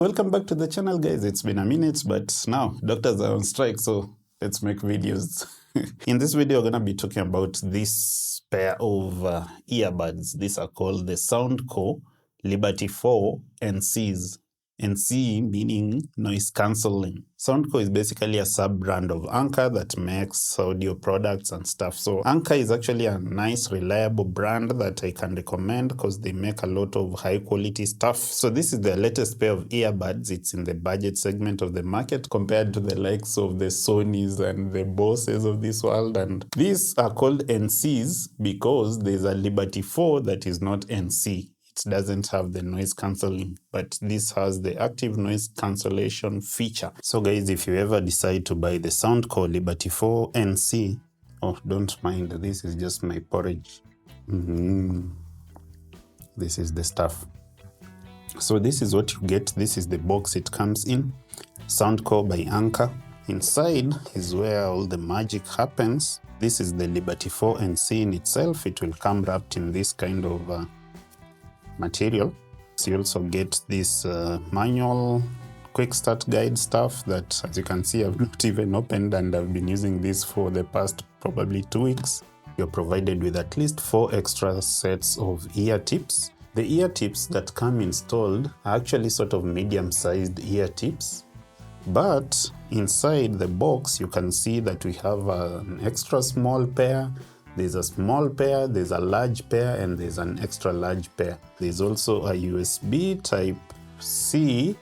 Welcome back to the channel, guys. It's been a minute, but now doctors are on strike, so let's make videos. In this video, we're going to be talking about this pair of earbuds. These are called the Soundcore Liberty 4 NCs. NC meaning noise cancelling. Soundcore is basically a sub-brand of Anker that makes audio products and stuff. So Anker is actually a nice, reliable brand that I can recommend because they make a lot of high-quality stuff. So this is the latest pair of earbuds. It's in the budget segment of the market compared to the likes of the Sonys and the Boses of this world. And these are called NCs because there's a Liberty 4 that is not NC. It doesn't have the noise cancelling, but this has the active noise cancellation feature. So guys, if you ever decide to buy the Soundcore Liberty 4 NC, oh, don't mind, this is just my porridge. This is the stuff. So this is what you get. This is the box it comes in. Soundcore by Anker. Inside is where all the magic happens. This is the Liberty 4 NC in itself. It will come wrapped in this kind of material. So you also get this manual quick start guide stuff that, as you can see, I've not even opened, and I've been using this for the past probably 2 weeks. You're provided with at least 4 extra sets of ear tips. The ear tips that come installed are actually sort of medium-sized ear tips, but inside the box you can see that we have an extra small pair. There's a small pair, there's a large pair, and there's an extra large pair. There's also a USB Type-C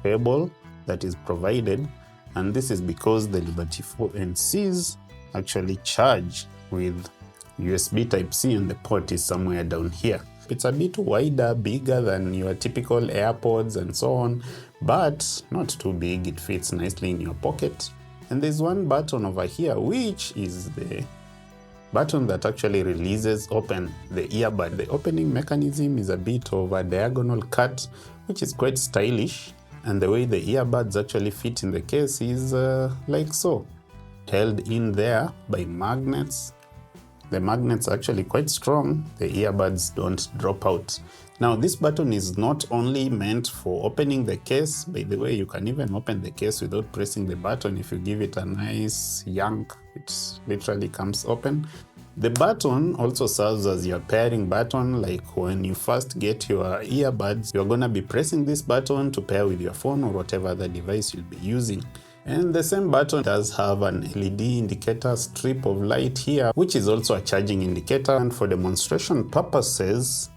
cable that is provided, and this is because the Liberty 4 NCs actually charge with USB Type-C and the port is somewhere down here. It's a bit wider, bigger than your typical AirPods and so on, but not too big. It fits nicely in your pocket. And there's one button over here, which is the button that actually releases open the earbud. The opening mechanism is a bit of a diagonal cut, which is quite stylish, and the way the earbuds actually fit in the case is like so, held in there by magnets. The magnets are actually quite strong. The earbuds don't drop out. Now, this button is not only meant for opening the case. By the way, you can even open the case without pressing the button. If you give it a nice yank, it literally comes open. The button also serves as your pairing button. Like when you first get your earbuds, you're going to be pressing this button to pair with your phone or whatever other device you'll be using. And the same button does have an LED indicator strip of light here, which is also a charging indicator. And for demonstration purposes,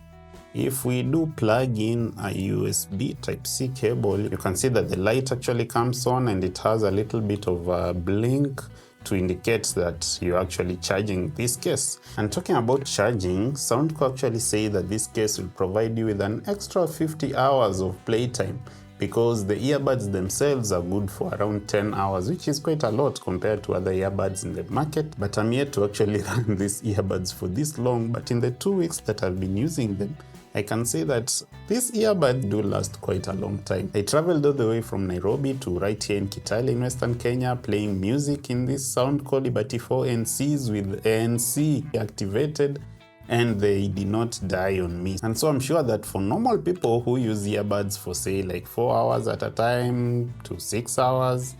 if we do plug in a USB Type-C cable, you can see that the light actually comes on and it has a little bit of a blink to indicate that you're actually charging this case. And talking about charging, Soundcore actually say that this case will provide you with an extra 50 hours of playtime, because the earbuds themselves are good for around 10 hours, which is quite a lot compared to other earbuds in the market. But I'm yet to actually run these earbuds for this long, but in the 2 weeks that I've been using them, I can say that these earbuds do last quite a long time. I traveled all the way from Nairobi to right here in Kitale in Western Kenya, playing music in this Soundcore Liberty 4 NCs with ANC activated, and they did not die on me. And so I'm sure that for normal people who use earbuds for say like 4 hours at a time to 6 hours,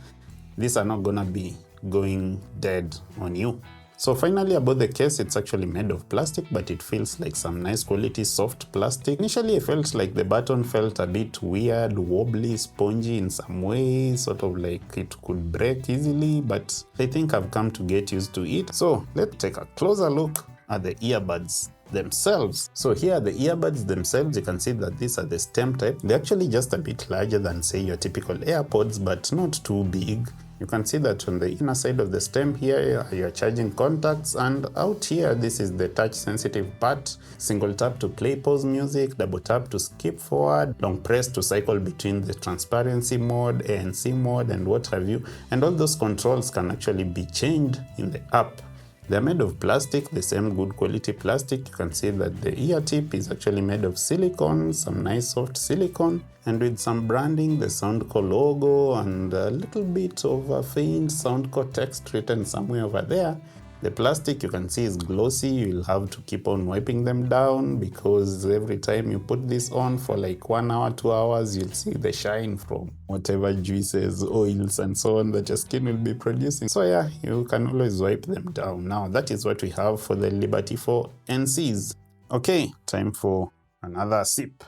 these are not gonna be going dead on you. So finally, about the case, it's actually made of plastic, but it feels like some nice quality soft plastic. Initially, I felt like the button felt a bit weird, wobbly, spongy in some ways, sort of like it could break easily, but I think I've come to get used to it. So let's take a closer look at the earbuds themselves. So here are the earbuds themselves. You can see that these are the stem type. They're actually just a bit larger than say your typical AirPods, but not too big. You can see that on the inner side of the stem here are your charging contacts, and out here this is the touch sensitive part. Single tap to play pause music, double tap to skip forward, long press to cycle between the transparency mode, ANC mode, and what have you. And all those controls can actually be changed in the app. They're made of plastic, the same good quality plastic. You can see that the ear tip is actually made of silicone, some nice soft silicone, and with some branding, the Soundcore logo, and a little bit of a faint Soundcore text written somewhere over there. The plastic, you can see, is glossy. You'll have to keep on wiping them down because every time you put this on for like 1 hour, 2 hours, you'll see the shine from whatever juices, oils, and so on that your skin will be producing. So yeah, you can always wipe them down. Now, that is what we have for the Liberty 4 NCs. Okay, time for another sip.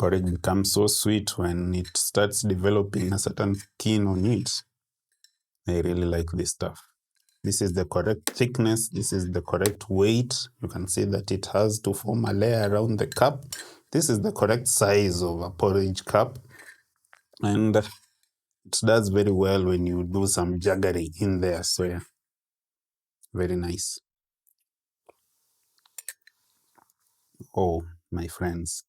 Porridge becomes so sweet when it starts developing a certain skin on it. I really like this stuff. This is the correct thickness. This is the correct weight. You can see that it has to form a layer around the cup. This is the correct size of a porridge cup. And it does very well when you do some jaggery in there. So yeah, very nice. Oh, my friends.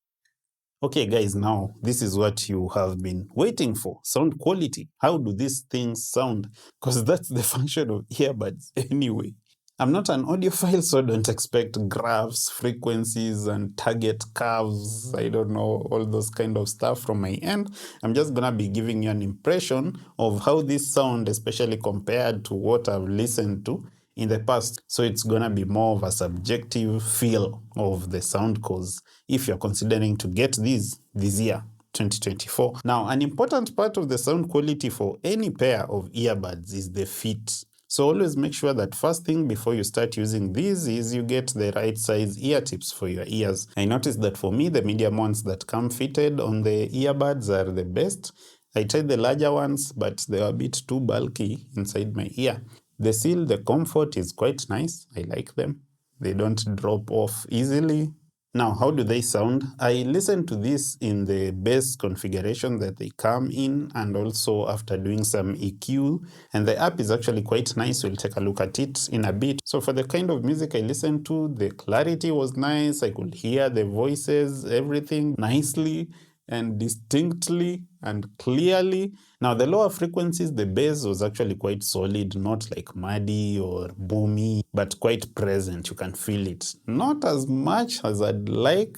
Okay, guys, now this is what you have been waiting for. Sound quality. How do these things sound? Because that's the function of earbuds anyway. I'm not an audiophile, so don't expect graphs, frequencies, and target curves. I don't know, all those kind of stuff from my end. I'm just going to be giving you an impression of how this sound, especially compared to what I've listened to in the past. So it's going to be more of a subjective feel of the sound, because if you're considering to get these this year, 2024. Now, an important part of the sound quality for any pair of earbuds is the fit. So always make sure that first thing before you start using these is you get the right size ear tips for your ears. I noticed that for me, the medium ones that come fitted on the earbuds are the best. I tried the larger ones, but they were a bit too bulky inside my ear. The seal, the comfort is quite nice. I like them. They don't drop off easily. Now, how do they sound? I listened to this in the bass configuration that they come in, and also after doing some EQ, and the app is actually quite nice. We'll take a look at it in a bit. So for the kind of music I listened to, the clarity was nice. I could hear the voices, everything nicely and distinctly and clearly. Now, the lower frequencies, the bass was actually quite solid, not like muddy or boomy, but quite present. You can feel it. Not as much as I'd like,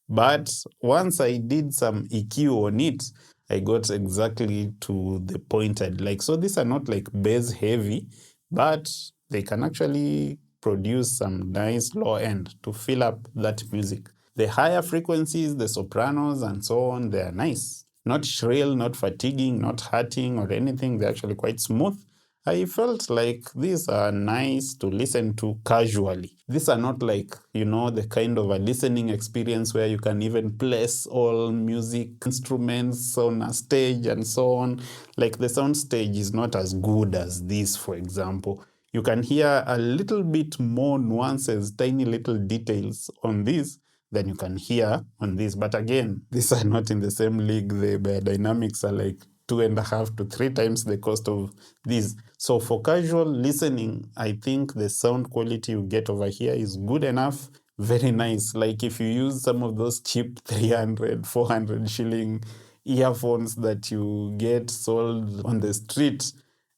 but once I did some EQ on it, I got exactly to the point I'd like. So these are not like bass heavy, but they can actually produce some nice low end to fill up that music. The higher frequencies, the sopranos and so on, they are nice. Not shrill, not fatiguing, not hurting or anything. They're actually quite smooth. I felt like these are nice to listen to casually. These are not like, the kind of a listening experience where you can even place all music instruments on a stage and so on. Like the sound stage is not as good as this, for example. You can hear a little bit more nuances, tiny little details on this than you can hear on this. But again, these are not in the same league. The biodynamics are like 2.5 to 3 times the cost of these. So for casual listening, I think the sound quality you get over here is good enough. Very nice. Like if you use some of those cheap 300, 400 shilling earphones that you get sold on the street,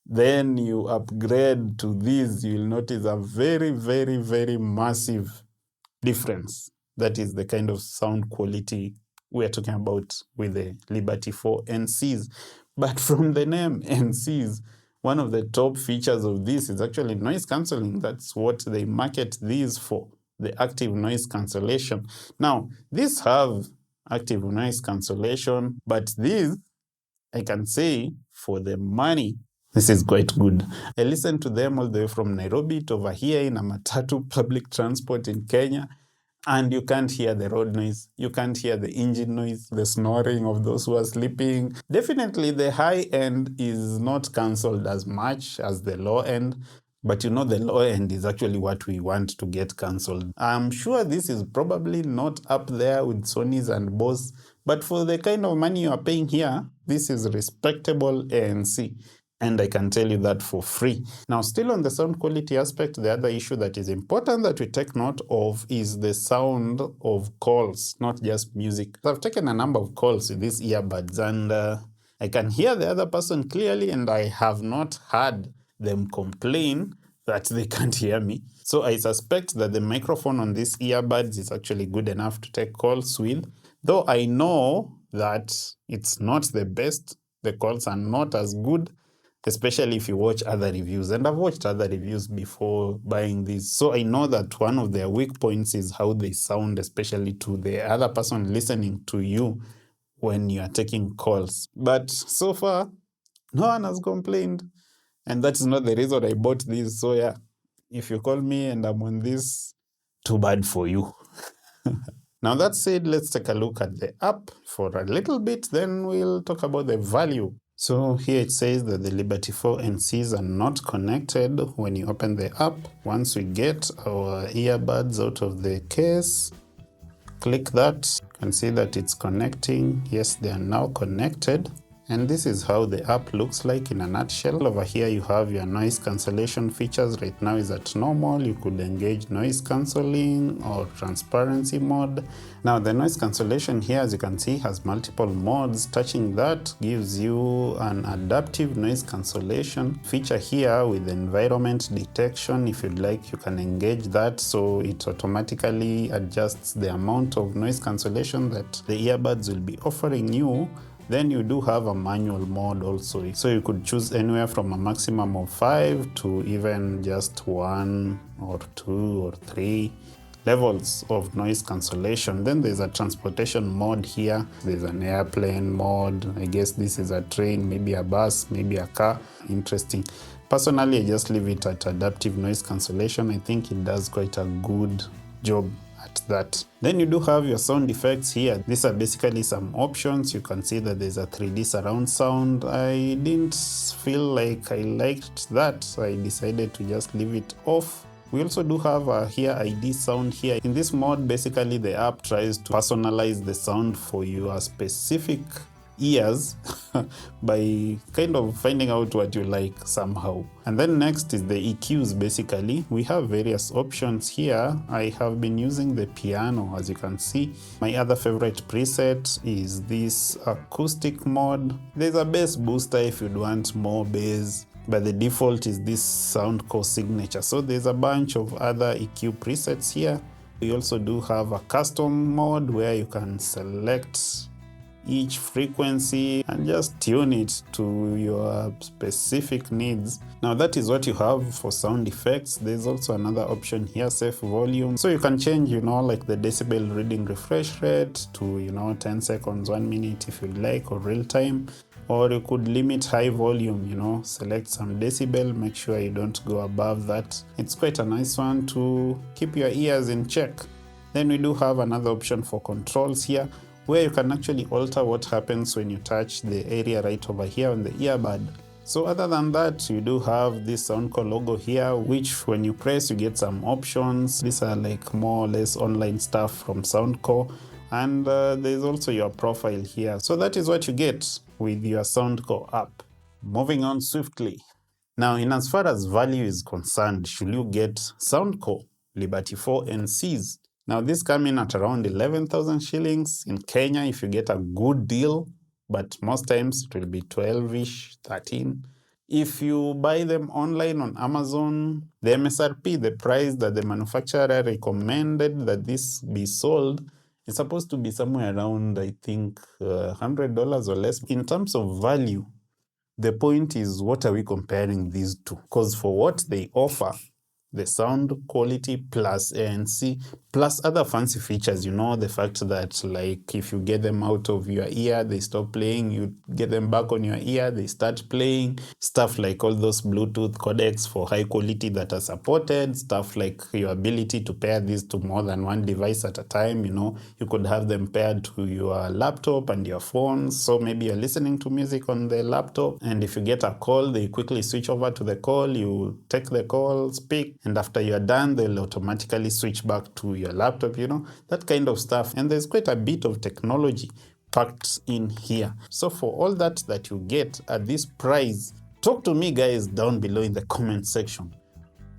then you upgrade to these, you'll notice a very, very, very massive difference. That is the kind of sound quality we're talking about with the Liberty 4 NCs. But from the name NCs, one of the top features of this is actually noise cancelling. That's what they market these for, the active noise cancellation. Now, these have active noise cancellation, but these, I can say, for the money, this is quite good. I listened to them all the way from Nairobi to over here in a matatu public transport in Kenya. And you can't hear the road noise. You can't hear the engine noise, the snoring of those who are sleeping. Definitely the high end is not cancelled as much as the low end. But the low end is actually what we want to get cancelled. I'm sure this is probably not up there with Sony's and Bose. But for the kind of money you are paying here, this is respectable ANC. And I can tell you that for free. Now, still on the sound quality aspect, the other issue that is important that we take note of is the sound of calls, not just music. I've taken a number of calls with these earbuds, and I can hear the other person clearly, and I have not heard them complain that they can't hear me. So I suspect that the microphone on these earbuds is actually good enough to take calls with, though I know that it's not the best. The calls are not as good especially if you watch other reviews. And I've watched other reviews before buying these, so I know that one of their weak points is how they sound, especially to the other person listening to you when you are taking calls. But so far, no one has complained. And that is not the reason I bought these. So yeah, if you call me and I'm on this, too bad for you. Now that said, let's take a look at the app for a little bit, then we'll talk about the value. So here it says that the Liberty 4 NCs are not connected when you open the app. Once we get our earbuds out of the case, click that, you can see that it's connecting. Yes, they are now connected. And this is how the app looks like in a nutshell. Over here you have your noise cancellation features. Right now is at normal. You could engage noise cancelling or transparency mode. Now the noise cancellation here, as you can see, has multiple modes. Touching that gives you an adaptive noise cancellation feature here with environment detection. If you'd like, you can engage that, so it automatically adjusts the amount of noise cancellation that the earbuds will be offering you. Then you do have a manual mode also. So you could choose anywhere from a maximum of 5 to even just 1 or 2 or 3 levels of noise cancellation. Then there's a transportation mode here. There's an airplane mode. I guess this is a train, maybe a bus, maybe a car. Interesting. Personally, I just leave it at adaptive noise cancellation. I think it does quite a good job at that. Then you do have your sound effects here. These are basically some options. You can see that there's a 3D surround sound. I didn't feel like I liked that, so I decided to just leave it off. We also do have a here ID sound here. In this mode, basically the app tries to personalize the sound for your specific ears by kind of finding out what you like somehow. And then next is the EQs. Basically we have various options here. I have been using the piano, as you can see. My other favorite preset is this acoustic mode. There's a bass booster if you'd want more bass, but the default is this Soundcore signature. So there's a bunch of other EQ presets here. We also do have a custom mode where you can select each frequency and just tune it to your specific needs. Now that is what you have for sound effects. There's also another option here, safe volume. So you can change, like the decibel reading refresh rate to, 10 seconds, 1 minute if you'd like, or real time. Or you could limit high volume, select some decibel, make sure you don't go above that. It's quite a nice one to keep your ears in check. Then we do have another option for controls here, where you can actually alter what happens when you touch the area right over here on the earbud. So other than that, you do have this Soundcore logo here, which when you press, you get some options. These are like more or less online stuff from Soundcore. And there's also your profile here. So that is what you get with your Soundcore app. Moving on swiftly. Now, in as far as value is concerned, should you get Soundcore Liberty 4 NCs? Now, this come in at around 11,000 shillings. In Kenya, if you get a good deal, but most times it will be 12-ish, 13. If you buy them online on Amazon, the MSRP, the price that the manufacturer recommended that this be sold, is supposed to be somewhere around, I think, $100 or less. In terms of value, the point is, what are we comparing these to? Because for what they offer, the sound quality plus ANC plus other fancy features, the fact that like if you get them out of your ear, they stop playing, you get them back on your ear, they start playing, stuff like all those Bluetooth codecs for high quality that are supported, stuff like your ability to pair these to more than one device at a time. You could have them paired to your laptop and your phones, so maybe you're listening to music on the laptop, and if you get a call, they quickly switch over to the call, you take the call, speak, and after you're done, they'll automatically switch back to your laptop, that kind of stuff. And there's quite a bit of technology packed in here. So for all that you get at this price, talk to me, guys, down below in the comment section.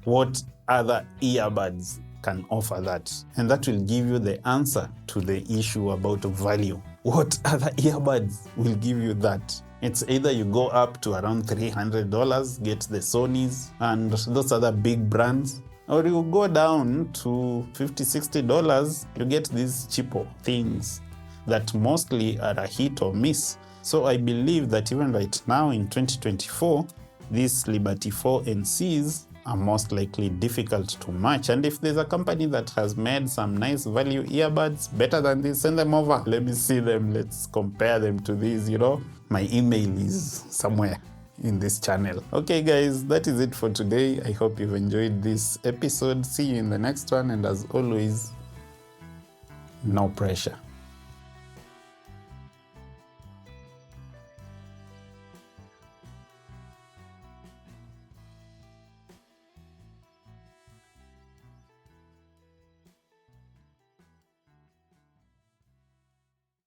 What other earbuds can offer that? And that will give you the answer to the issue about value. What other earbuds will give you that? It's either you go up to around $300, get the Sonys and those other big brands, or you go down to $50, $60, you get these cheaper things that mostly are a hit or miss. So I believe that even right now in 2024, these Liberty 4 NCs are most likely difficult to match. And if there's a company that has made some nice value earbuds better than this, send them over. Let me see them. Let's compare them to these, you know. My email is somewhere in this channel. Okay guys, that is it for today. I hope you've enjoyed this episode. See you in the next one, and as always, no pressure.